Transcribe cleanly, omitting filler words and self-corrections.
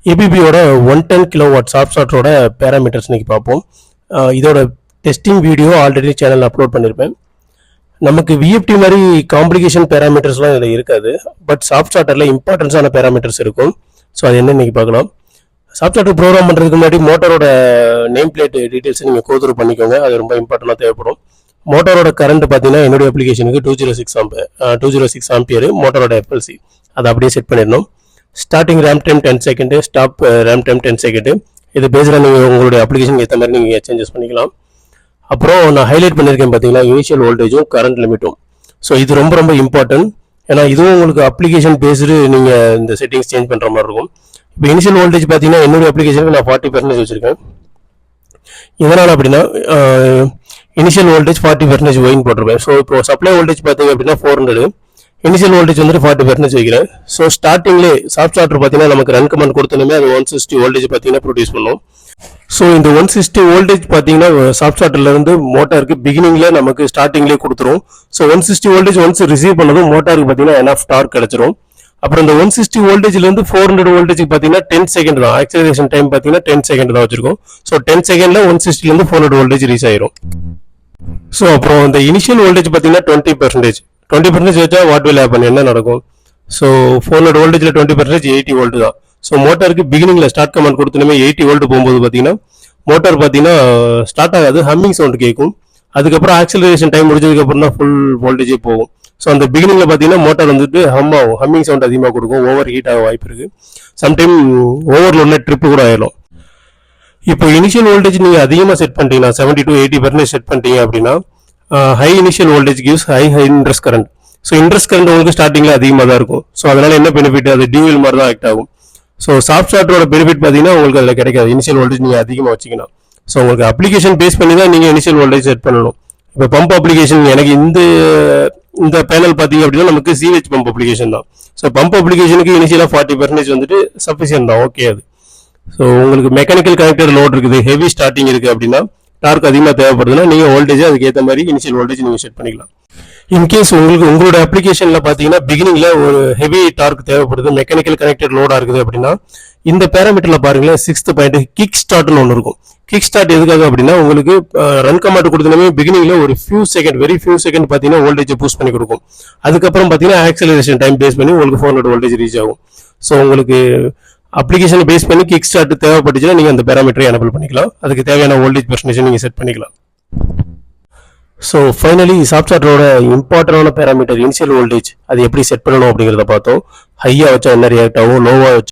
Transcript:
ஏபிபியோட 110 kilowatt soft ஸ்டார்டரோட parameters இன்னைக்கு பார்ப்போம். இதோட testing video already channel upload பண்ணியிருப்பேன். நமக்கு விஎஃப்டி மாதிரி காம்ப்ளிகேஷன் பேராமீட்டர்ஸ்லாம் இதில் இருக்காது. பட் சாஃப்ட் ஸ்டார்டரில் இம்பார்ட்டன்ஸான பேராமீட்டர்ஸ் இருக்கும். ஸோ அது என்ன இன்னைக்கு பார்க்கலாம். சாஃப்ட் ஸ்டார்டர் ப்ரோக்ராம் பண்ணுறதுக்கு முன்னாடி மோட்டரோட நேம் பிளேட் டீட்டெயில்ஸ் நீங்கள் கோத்ரூ பண்ணிக்கோங்க. அது ரொம்ப இம்பார்ட்டண்டாக தேவைப்படும். மோட்டரோட கரண்ட் பார்த்தீங்கன்னா என்னுடைய அப்ளிகேஷனுக்கு 206 ஆம்பியர் மோட்டரோட எஃப்எல்சி அதை அப்படியே செட் பண்ணிடணும். Starting RAM time 10 second, stop RAM time 10 second. இது பேஸில் நீங்கள் உங்களுடைய அப்ளிகேஷனுக்கு ஏற்ற மாதிரி நீங்கள் சேஞ்சஸ் பண்ணிக்கலாம். அப்புறம் நான் ஹைலைட் பண்ணியிருக்கேன் பார்த்தீங்கன்னா இனிஷியல் வோல்டேஜும் கரண்ட் லிமிட்டும். ஸோ இது ரொம்ப ரொம்ப இம்பார்ட்டன்ட். ஏன்னா இதுவும் உங்களுக்கு அப்ளிகேஷன் பேஸ்டு நீங்கள் இந்த செட்டிங்ஸ் சேஞ்ச் பண்ணுற மாதிரி இருக்கும். இப்போ இனிஷியல் வோல்டேஜ் பார்த்தீங்கன்னா என்னுடைய அப்ளிகேஷனுக்கு நான் 40% வச்சுருக்கேன். இதனால் அப்படின்னா இனிஷியல் வோல்டேஜ் 40% ஒயின் போட்டிருப்பேன். ஸோ இப்போ சப்ளை வோல்டேஜ் பார்த்தீங்க அப்படின்னா 400, இனிஷியல் வோல்டேஜ் வந்துட்டு 40% வைக்கிறேன். ஸோ ஸ்டார்டிங்லேயே சாஃப்ட் ஸ்டார்டர் பார்த்தீங்கன்னா நமக்கு ரன் கமாண்ட் கொடுத்தனுமே அது 160 வோல்டேஜ் பார்த்தீங்கன்னா ப்ரொடியூஸ் பண்ணும். ஸோ இந்த 160 வோல்டேஜ் பார்த்தீங்கன்னா சாஃப்ட் ஸ்டார்டர்லேருந்து மோட்டாருக்கு பிகினிங்கில் நமக்கு ஸ்டார்டிங்லேயே கொடுத்துரும். ஸோ 160 வோல்டேஜ் ஒன்ஸ் ரிசீவ் பண்ணதும் மோட்டாருக்கு பார்த்தீங்கன்னா எனஃப் டார்க் கிடைச்சிரும். அப்புறம் இந்த 160 வோல்டேஜ்லேருந்து 400 வோல்டேஜ் பார்த்தீங்கன்னா 10 செகண்ட் தான். ஆக்சலரேஷன் டைம் பார்த்தீங்கன்னா 10 செகண்ட் தான் வச்சிருக்கோம். ஸோ 10 செகண்டில் 160லேருந்து 400 வோல்டேஜ் ரீச் ஆயிரும். ஸோ அப்புறம் இந்த இனிஷியல் வோல்டேஜ் பார்த்தீங்கன்னா 20% வச்சா வாட் வில் ஹேப்பன், என்ன நடக்கும்? ஸோ 400 வோல்டேஜில் 20% 80 வோல்ட் தான். ஸோ மோட்டாருக்கு பிகினிங்கில் ஸ்டார்ட் கமாண்ட் கொடுத்தனுமே 80 வோல்ட் போகும்போது பார்த்தீங்கன்னா மோட்டார் பார்த்தீங்கன்னா ஸ்டார்ட் ஆகாது, ஹம்மிங் சவுண்ட் கேட்கும். அதுக்கப்புறம் ஆக்சலரேஷன் டைம் முடிஞ்சதுக்கப்புறம் தான் ஃபுல் வோல்டேஜே போகும். ஸோ அந்த பிகினிங்கில் பார்த்தீங்கன்னா மோட்டார் வந்துட்டு ஹம்மிங் சவுண்ட் அதிகமாக கொடுக்கும், ஓவர் ஹீட் ஆக வாய்ப்பு இருக்குது. சம்டைம் ஓவர்லோட்ல ட்ரிப்பு கூட ஆயிடும். இப்போ இனிஷியல் வோல்டேஜ் நீங்கள் அதிகமாக செட் பண்ணிட்டீங்கன்னா 70 to 80% செட் பண்ணிட்டீங்க அப்படின்னா high initial voltage gives high interest current. So interest current உங்களுக்கு ஸ்டார்டிங்கில் அதிகமாக தான் இருக்கும். ஸோ அதனால என்ன பெனிஃபிட், அது டியூவல் மாதிரி தான் ஆக்ட் ஆகும். ஸோ சாஃப்ட் ஸ்டார்டரோட பெனிஃபிட் பார்த்தீங்கன்னா உங்களுக்கு அதில் கிடைக்காது இனிஷியல் வோல்டேஜ் நீங்கள் அதிகமாக வச்சிங்கன்னா. ஸோ உங்களுக்கு அப்ளிகேஷன் பேஸ் பண்ணி தான் நீங்கள் இனிஷியல் வோல்டேஜ் செட் பண்ணணும். இப்போ பம்ப் அப்ளிகேஷன் எனக்கு இந்த பேனல் பார்த்தீங்க அப்படின்னா நமக்கு சிஹெச் பம்ப் அப்ளிகேஷன் தான். ஸோ பம்ப் அப்ளிகேஷனுக்கு இனிஷியலாக 40% வந்துட்டு சஃபிஷியன்ட் தான், ஓகே. அது ஸோ உங்களுக்கு மெக்கானிக்கல் கனெக்டர் லோட் இருக்குது, ஹெவி ஸ்டார்டிங் இருக்குது அப்படின்னா, டார்க் அதிகமாக தேவைப்படுதுன்னா நீங்கள் வோல்டேஜ் அதுக்கேற்ற மாதிரி இனிஷியல் வோல்டேஜ் நீங்கள் செட் பண்ணிக்கலாம். இன்கேஸ் உங்களோட அப்ளிகேஷனில் பார்த்தீங்கன்னா பிகினிங்கில் ஒரு ஹெவி டார்க் தேவைப்படுது, மெக்கானிக்கல் கனெக்டட் லோடாக இருக்குது அப்படின்னா இந்த பேராமீட்டரில் பாருங்களேன் 6th பாயிண்ட் கிக் ஸ்டார்ட்னு ஒன்று இருக்கும். கிக் ஸ்டார்ட் எதுக்காக அப்படின்னா உங்களுக்கு ரன் கமாண்ட் கொடுத்தனமே பிகினிங்கில் ஒரு வெரி ஃபியூ செகண்ட் பார்த்தீங்கன்னா வோல்டேஜை பூஸ்ட் பண்ணி கொடுக்கும். அதுக்கப்புறம் பார்த்தீங்கன்னா ஆக்சலரேஷன் டைம் பேஸ் பண்ணி உங்களுக்கு 400 வோல்டேஜ் ரீச் ஆகும். ஸோ உங்களுக்கு அப்ளிகேஷனை பேஸ் பண்ணி கிக் ஸ்டார்ட் தேவைப்பட்டுச்சுன்னா நீங்கள் அந்த பேராமீட்டரை எனபிள் பண்ணிக்கலாம். அதுக்கு தேவையான வோல்டேஜ் பெர்சன்டேஜ் நீங்கள் செட் பண்ணிக்கலாம். ஸோ ஃபைனலி சாஃப்ட் ஸ்டார்டரோட இம்பார்ட்டன்டான பேராமீட்டர் இனிஷியல் வோல்டேஜ் அது எப்படி செட் பண்ணணும் அப்படிங்கிறத பார்த்தோம். ஹையாக வச்சா என்ன ரியாக்ட் ஆகும், லோவாக வச்சா